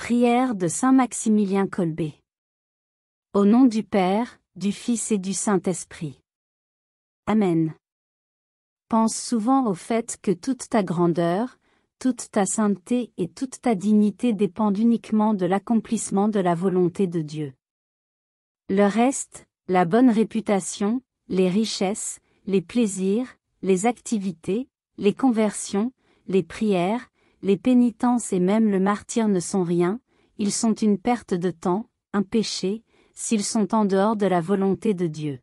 Prière de Saint Maximilien Kolbe. Au nom du Père, du Fils et du Saint-Esprit. Amen. Pense souvent au fait que toute ta grandeur, toute ta sainteté et toute ta dignité dépendent uniquement de l'accomplissement de la volonté de Dieu. Le reste, la bonne réputation, les richesses, les plaisirs, les activités, les conversions, les prières, les pénitences et même le martyre ne sont rien, ils sont une perte de temps, un péché, s'ils sont en dehors de la volonté de Dieu.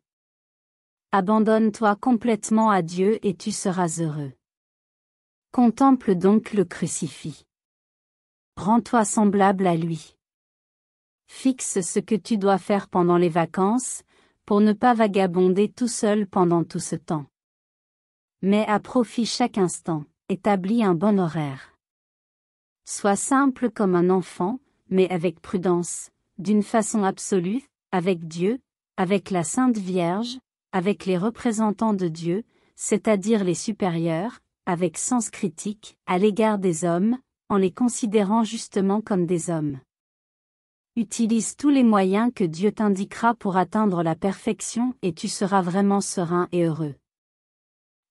Abandonne-toi complètement à Dieu et tu seras heureux. Contemple donc le crucifix. Rends-toi semblable à lui. Fixe ce que tu dois faire pendant les vacances, pour ne pas vagabonder tout seul pendant tout ce temps. Mets à profit chaque instant, établis un bon horaire. Sois simple comme un enfant, mais avec prudence, d'une façon absolue, avec Dieu, avec la Sainte Vierge, avec les représentants de Dieu, c'est-à-dire les supérieurs, avec sens critique, à l'égard des hommes, en les considérant justement comme des hommes. Utilise tous les moyens que Dieu t'indiquera pour atteindre la perfection et tu seras vraiment serein et heureux.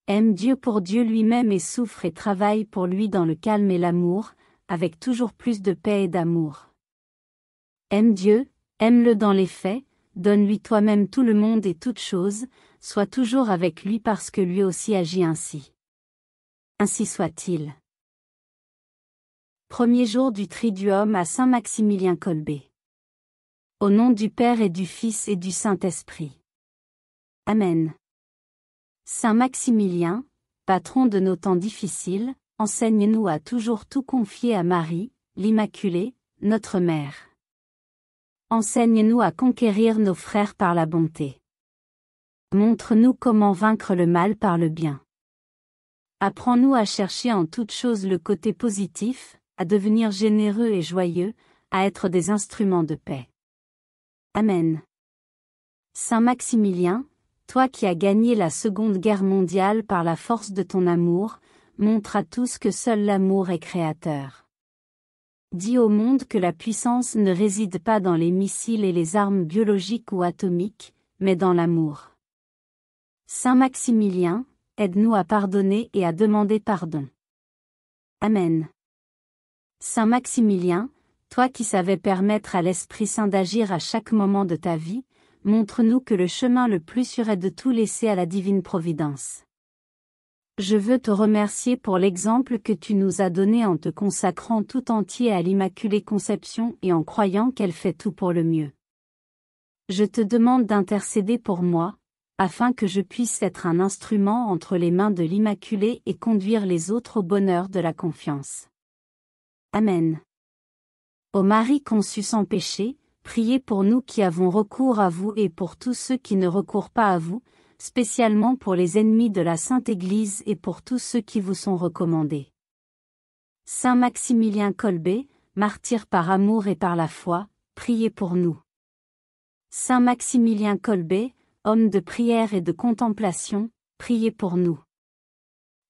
Aime Dieu pour Dieu lui-même et souffre et travaille pour lui dans le calme et l'amour, avec toujours plus de paix et d'amour. Aime Dieu, aime-le dans les faits, donne-lui toi-même tout le monde et toutes choses, sois toujours avec lui parce que lui aussi agit ainsi. Ainsi soit-il. Premier jour du Triduum à Saint Maximilien Kolbe. Au nom du Père et du Fils et du Saint-Esprit. Amen. Saint Maximilien, patron de nos temps difficiles, enseigne-nous à toujours tout confier à Marie, l'Immaculée, notre Mère. Enseigne-nous à conquérir nos frères par la bonté. Montre-nous comment vaincre le mal par le bien. Apprends-nous à chercher en toute chose le côté positif, à devenir généreux et joyeux, à être des instruments de paix. Amen. Saint Maximilien, toi qui as gagné la Seconde Guerre mondiale par la force de ton amour, montre à tous que seul l'amour est créateur. Dis au monde que la puissance ne réside pas dans les missiles et les armes biologiques ou atomiques, mais dans l'amour. Saint Maximilien, aide-nous à pardonner et à demander pardon. Amen. Saint Maximilien, toi qui savais permettre à l'Esprit Saint d'agir à chaque moment de ta vie, montre-nous que le chemin le plus sûr est de tout laisser à la divine providence. Je veux te remercier pour l'exemple que tu nous as donné en te consacrant tout entier à l'Immaculée Conception et en croyant qu'elle fait tout pour le mieux. Je te demande d'intercéder pour moi, afin que je puisse être un instrument entre les mains de l'Immaculée et conduire les autres au bonheur de la confiance. Amen. Ô Marie conçue sans péché, priez pour nous qui avons recours à vous et pour tous ceux qui ne recourent pas à vous, spécialement pour les ennemis de la Sainte Église et pour tous ceux qui vous sont recommandés. Saint Maximilien Kolbe, martyr par amour et par la foi, priez pour nous. Saint Maximilien Kolbe, homme de prière et de contemplation, priez pour nous.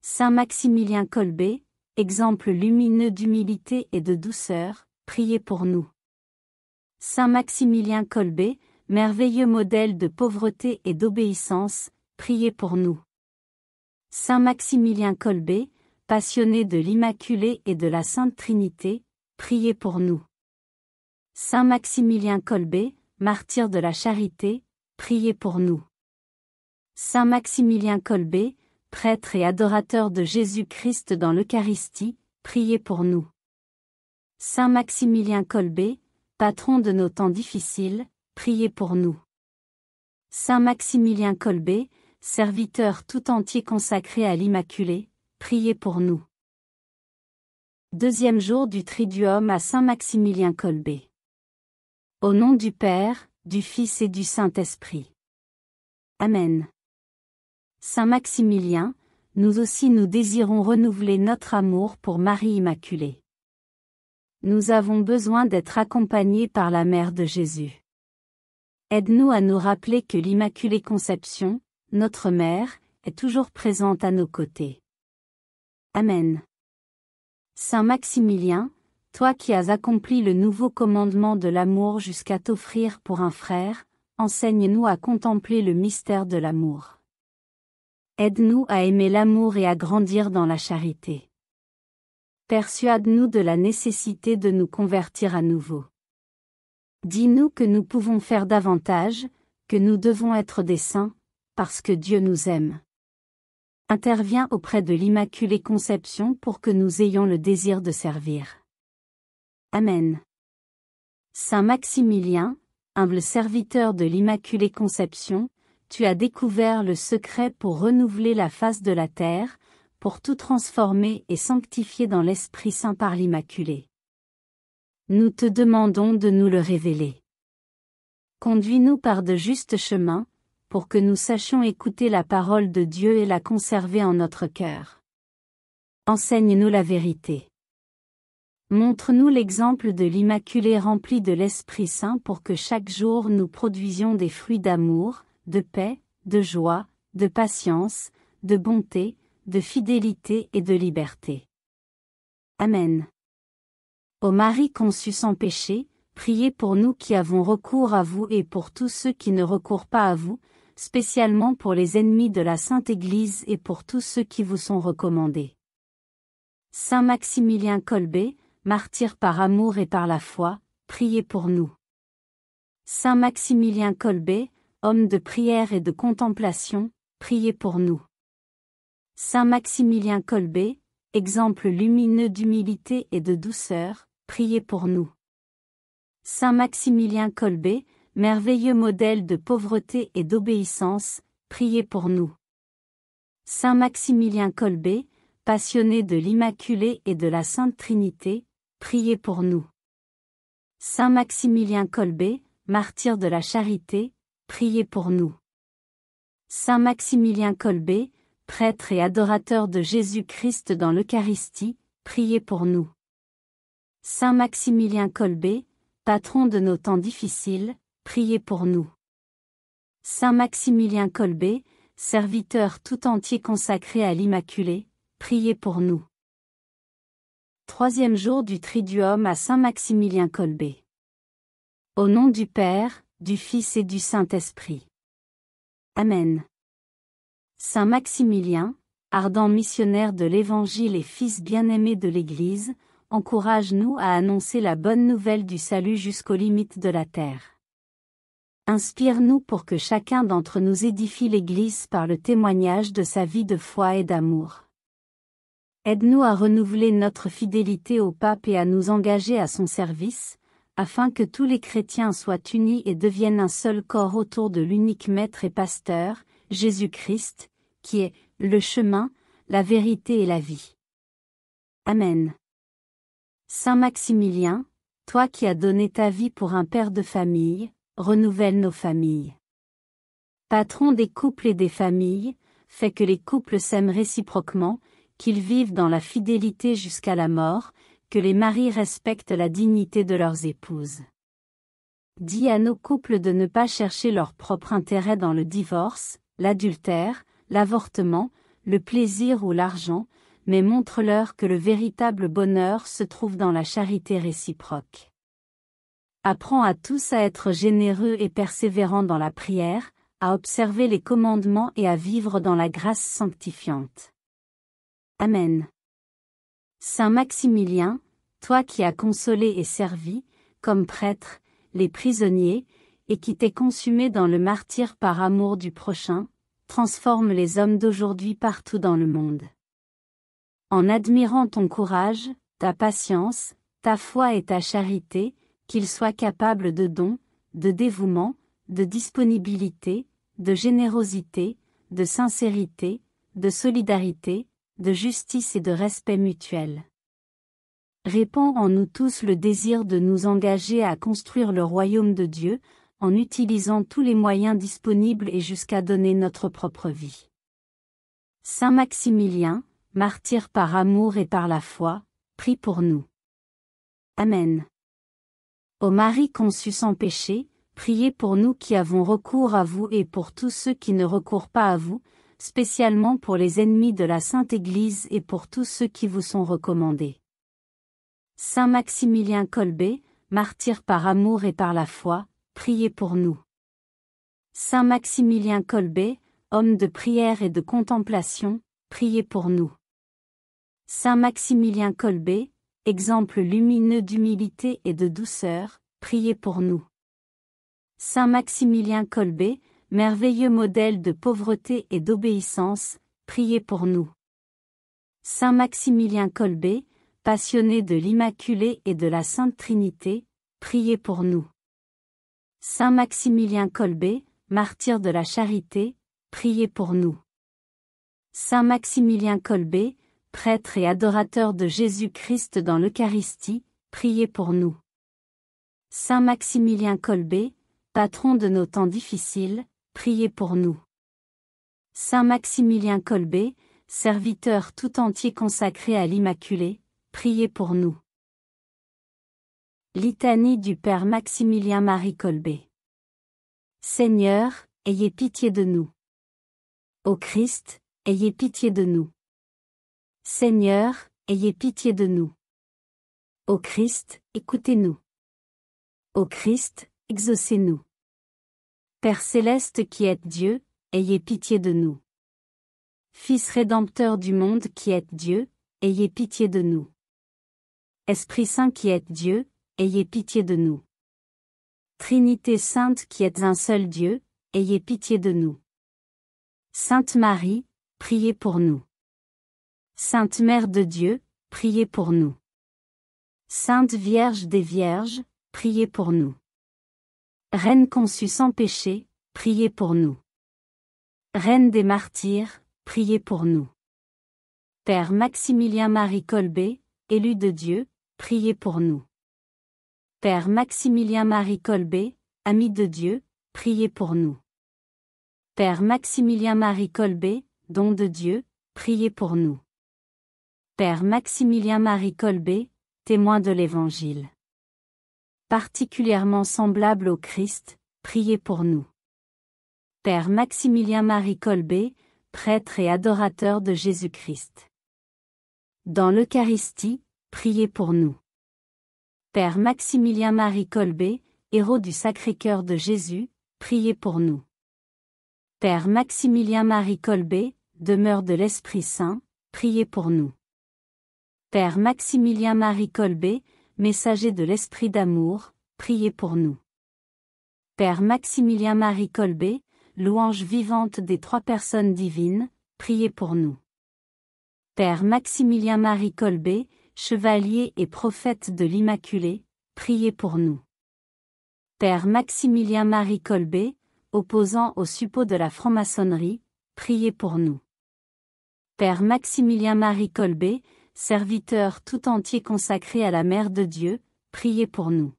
Saint Maximilien Kolbe, exemple lumineux d'humilité et de douceur, priez pour nous. Saint Maximilien Kolbe, merveilleux modèle de pauvreté et d'obéissance, priez pour nous. Saint Maximilien Kolbe, passionné de l'Immaculée et de la Sainte Trinité, priez pour nous. Saint Maximilien Kolbe, martyr de la charité, priez pour nous. Saint Maximilien Kolbe, prêtre et adorateur de Jésus-Christ dans l'Eucharistie, priez pour nous. Saint Maximilien Kolbe, patron de nos temps difficiles, priez pour nous. Saint Maximilien Kolbe, serviteur tout entier consacré à l'Immaculée, priez pour nous. Deuxième jour du Triduum à Saint Maximilien Kolbe. Au nom du Père, du Fils et du Saint-Esprit. Amen. Saint Maximilien, nous aussi nous désirons renouveler notre amour pour Marie Immaculée. Nous avons besoin d'être accompagnés par la Mère de Jésus. Aide-nous à nous rappeler que l'Immaculée Conception, notre Mère, est toujours présente à nos côtés. Amen. Saint Maximilien, toi qui as accompli le nouveau commandement de l'amour jusqu'à t'offrir pour un frère, enseigne-nous à contempler le mystère de l'amour. Aide-nous à aimer l'amour et à grandir dans la charité. Persuade-nous de la nécessité de nous convertir à nouveau. Dis-nous que nous pouvons faire davantage, que nous devons être des saints, parce que Dieu nous aime. Interviens auprès de l'Immaculée Conception pour que nous ayons le désir de servir. Amen. Saint Maximilien, humble serviteur de l'Immaculée Conception, tu as découvert le secret pour renouveler la face de la terre, pour tout transformer et sanctifier dans l'Esprit Saint par l'Immaculée. Nous te demandons de nous le révéler. Conduis-nous par de justes chemins, pour que nous sachions écouter la parole de Dieu et la conserver en notre cœur. Enseigne-nous la vérité. Montre-nous l'exemple de l'Immaculée remplie de l'Esprit Saint pour que chaque jour nous produisions des fruits d'amour, de paix, de joie, de patience, de bonté, de fidélité et de liberté. Amen. Ô Marie conçue sans péché, priez pour nous qui avons recours à vous et pour tous ceux qui ne recourent pas à vous, spécialement pour les ennemis de la Sainte Église et pour tous ceux qui vous sont recommandés. Saint Maximilien Kolbe, martyr par amour et par la foi, priez pour nous. Saint Maximilien Kolbe, homme de prière et de contemplation, priez pour nous. Saint Maximilien Kolbe, exemple lumineux d'humilité et de douceur, priez pour nous. Saint Maximilien Kolbe, merveilleux modèle de pauvreté et d'obéissance, priez pour nous. Saint Maximilien Kolbe, passionné de l'Immaculée et de la Sainte Trinité, priez pour nous. Saint Maximilien Kolbe, martyr de la charité, priez pour nous. Saint Maximilien Kolbe, prêtre et adorateur de Jésus-Christ dans l'Eucharistie, priez pour nous. Saint Maximilien Kolbe, patron de nos temps difficiles, priez pour nous. Saint Maximilien Kolbe, serviteur tout entier consacré à l'Immaculée, priez pour nous. Troisième jour du Triduum à Saint Maximilien Kolbe. Au nom du Père, du Fils et du Saint-Esprit. Amen. Saint Maximilien, ardent missionnaire de l'Évangile et fils bien-aimé de l'Église, encourage-nous à annoncer la bonne nouvelle du salut jusqu'aux limites de la terre. Inspire-nous pour que chacun d'entre nous édifie l'Église par le témoignage de sa vie de foi et d'amour. Aide-nous à renouveler notre fidélité au Pape et à nous engager à son service, afin que tous les chrétiens soient unis et deviennent un seul corps autour de l'unique Maître et Pasteur, Jésus-Christ, qui est le chemin, la vérité et la vie. Amen. Saint Maximilien, toi qui as donné ta vie pour un père de famille, renouvelle nos familles. Patron des couples et des familles, fais que les couples s'aiment réciproquement, qu'ils vivent dans la fidélité jusqu'à la mort, que les maris respectent la dignité de leurs épouses. Dis à nos couples de ne pas chercher leur propre intérêt dans le divorce, l'adultère, l'avortement, le plaisir ou l'argent, mais montre-leur que le véritable bonheur se trouve dans la charité réciproque. Apprends à tous à être généreux et persévérants dans la prière, à observer les commandements et à vivre dans la grâce sanctifiante. Amen. Saint Maximilien, toi qui as consolé et servi, comme prêtre, les prisonniers, et qui t'es consumé dans le martyre par amour du prochain, transforme les hommes d'aujourd'hui partout dans le monde. En admirant ton courage, ta patience, ta foi et ta charité, qu'ils soient capables de dons, de dévouement, de disponibilité, de générosité, de sincérité, de solidarité, de justice et de respect mutuel. Répands en nous tous le désir de nous engager à construire le royaume de Dieu, en utilisant tous les moyens disponibles et jusqu'à donner notre propre vie. Saint Maximilien, martyr par amour et par la foi, prie pour nous. Amen. Ô Marie conçue sans péché, priez pour nous qui avons recours à vous et pour tous ceux qui ne recourent pas à vous, spécialement pour les ennemis de la Sainte Église et pour tous ceux qui vous sont recommandés. Saint Maximilien Kolbe, martyr par amour et par la foi, priez pour nous. Saint Maximilien Kolbe, homme de prière et de contemplation, priez pour nous. Saint Maximilien Kolbe, exemple lumineux d'humilité et de douceur, priez pour nous. Saint Maximilien Kolbe, merveilleux modèle de pauvreté et d'obéissance, priez pour nous. Saint Maximilien Kolbe, passionné de l'Immaculée et de la Sainte Trinité, priez pour nous. Saint Maximilien Kolbe, martyr de la charité, priez pour nous. Saint Maximilien Kolbe, prêtre et adorateur de Jésus-Christ dans l'Eucharistie, priez pour nous. Saint Maximilien Kolbe, patron de nos temps difficiles, priez pour nous. Saint Maximilien Kolbe, serviteur tout entier consacré à l'Immaculée, priez pour nous. Litanie du Père Maximilien Marie Kolbe. Seigneur, ayez pitié de nous. Ô Christ, ayez pitié de nous. Seigneur, ayez pitié de nous. Ô Christ, écoutez-nous. Ô Christ, exaucez-nous. Père céleste qui êtes Dieu, ayez pitié de nous. Fils rédempteur du monde qui êtes Dieu, ayez pitié de nous. Esprit Saint qui êtes Dieu, ayez pitié de nous. Trinité Sainte qui êtes un seul Dieu, ayez pitié de nous. Sainte Marie, priez pour nous. Sainte Mère de Dieu, priez pour nous. Sainte Vierge des Vierges, priez pour nous. Reine conçue sans péché, priez pour nous. Reine des martyrs, priez pour nous. Père Maximilien Marie Kolbe, élu de Dieu, priez pour nous. Père Maximilien Marie Kolbe, ami de Dieu, priez pour nous. Père Maximilien Marie Kolbe, don de Dieu, priez pour nous. Père Maximilien Marie Kolbe, témoin de l'Évangile. Particulièrement semblable au Christ, priez pour nous. Père Maximilien Marie Kolbe, prêtre et adorateur de Jésus-Christ. Dans l'Eucharistie, priez pour nous. Père Maximilien Marie Kolbe, héros du Sacré-Cœur de Jésus, priez pour nous. Père Maximilien Marie Kolbe, demeure de l'Esprit Saint, priez pour nous. Père Maximilien Marie Kolbe, messager de l'Esprit d'amour, priez pour nous. Père Maximilien Marie Kolbe, louange vivante des trois personnes divines, priez pour nous. Père Maximilien Marie Kolbe, chevalier et prophète de l'Immaculée, priez pour nous. Père Maximilien Marie Kolbe, opposant au suppôt de la franc-maçonnerie, priez pour nous. Père Maximilien Marie Kolbe, serviteur tout entier consacré à la Mère de Dieu, priez pour nous.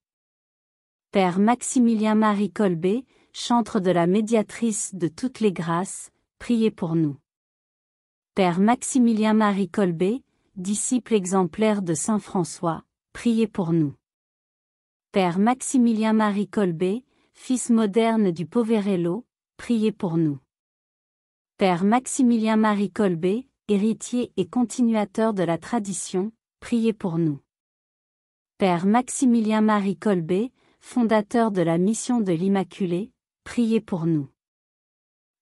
Père Maximilien Marie Kolbe, chantre de la médiatrice de toutes les grâces, priez pour nous. Père Maximilien Marie Kolbe, disciple exemplaire de Saint François, priez pour nous. Père Maximilien Marie Kolbe, fils moderne du Poverello, priez pour nous. Père Maximilien Marie Kolbe, héritier et continuateur de la tradition, priez pour nous. Père Maximilien Marie Kolbe, fondateur de la mission de l'Immaculée, priez pour nous.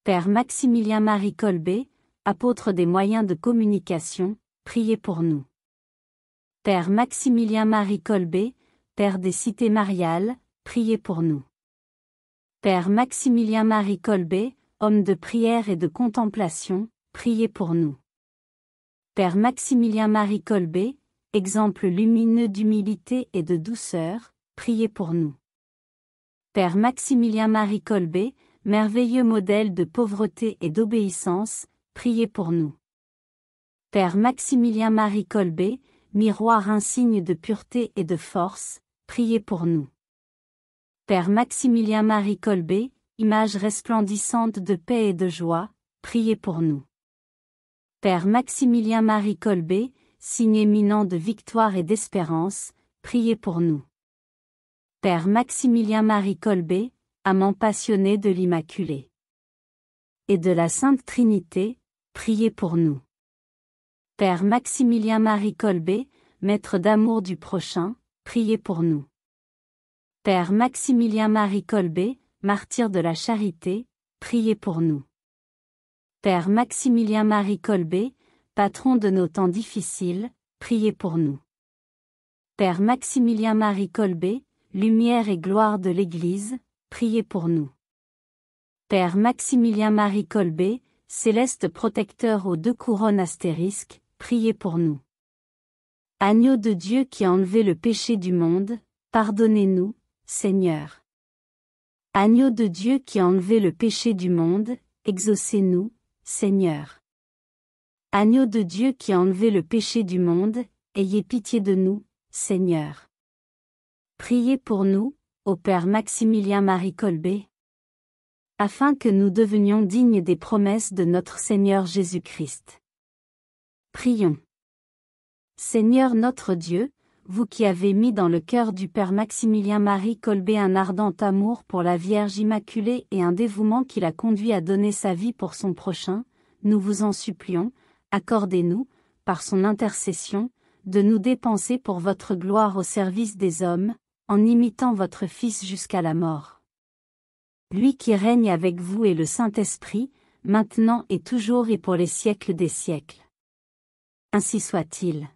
Père Maximilien Marie Kolbe, apôtre des moyens de communication, priez pour nous. Père Maximilien Marie Kolbe, Père des cités mariales, priez pour nous. Père Maximilien Marie Kolbe, homme de prière et de contemplation, priez pour nous. Père Maximilien Marie Kolbe, exemple lumineux d'humilité et de douceur, priez pour nous. Père Maximilien Marie Kolbe, merveilleux modèle de pauvreté et d'obéissance, priez pour nous. Père Maximilien Marie Kolbe, miroir insigne de pureté et de force, priez pour nous. Père Maximilien Marie Kolbe, image resplendissante de paix et de joie, priez pour nous. Père Maximilien Marie Kolbe, signe éminent de victoire et d'espérance, priez pour nous. Père Maximilien Marie Kolbe, amant passionné de l'Immaculée et de la Sainte Trinité, priez pour nous. Père Maximilien Marie Kolbe, maître d'amour du prochain, priez pour nous. Père Maximilien-Marie Kolbe, martyr de la charité, priez pour nous. Père Maximilien-Marie Kolbe, patron de nos temps difficiles, priez pour nous. Père Maximilien-Marie Kolbe, lumière et gloire de l'Église, priez pour nous. Père Maximilien-Marie Kolbe, céleste protecteur aux 2 couronnes astérisques, priez pour nous. Agneau de Dieu qui a enlevé le péché du monde, pardonnez-nous, Seigneur. Agneau de Dieu qui a enlevé le péché du monde, exaucez-nous, Seigneur. Agneau de Dieu qui a enlevé le péché du monde, ayez pitié de nous, Seigneur. Priez pour nous, ô Père Maximilien-Marie Kolbe, afin que nous devenions dignes des promesses de notre Seigneur Jésus-Christ. Prions. Seigneur notre Dieu, vous qui avez mis dans le cœur du Père Maximilien-Marie Kolbe un ardent amour pour la Vierge Immaculée et un dévouement qui l'a conduit à donner sa vie pour son prochain, nous vous en supplions, accordez-nous, par son intercession, de nous dépenser pour votre gloire au service des hommes, en imitant votre Fils jusqu'à la mort. Lui qui règne avec vous et le Saint-Esprit, maintenant et toujours et pour les siècles des siècles. Ainsi soit-il.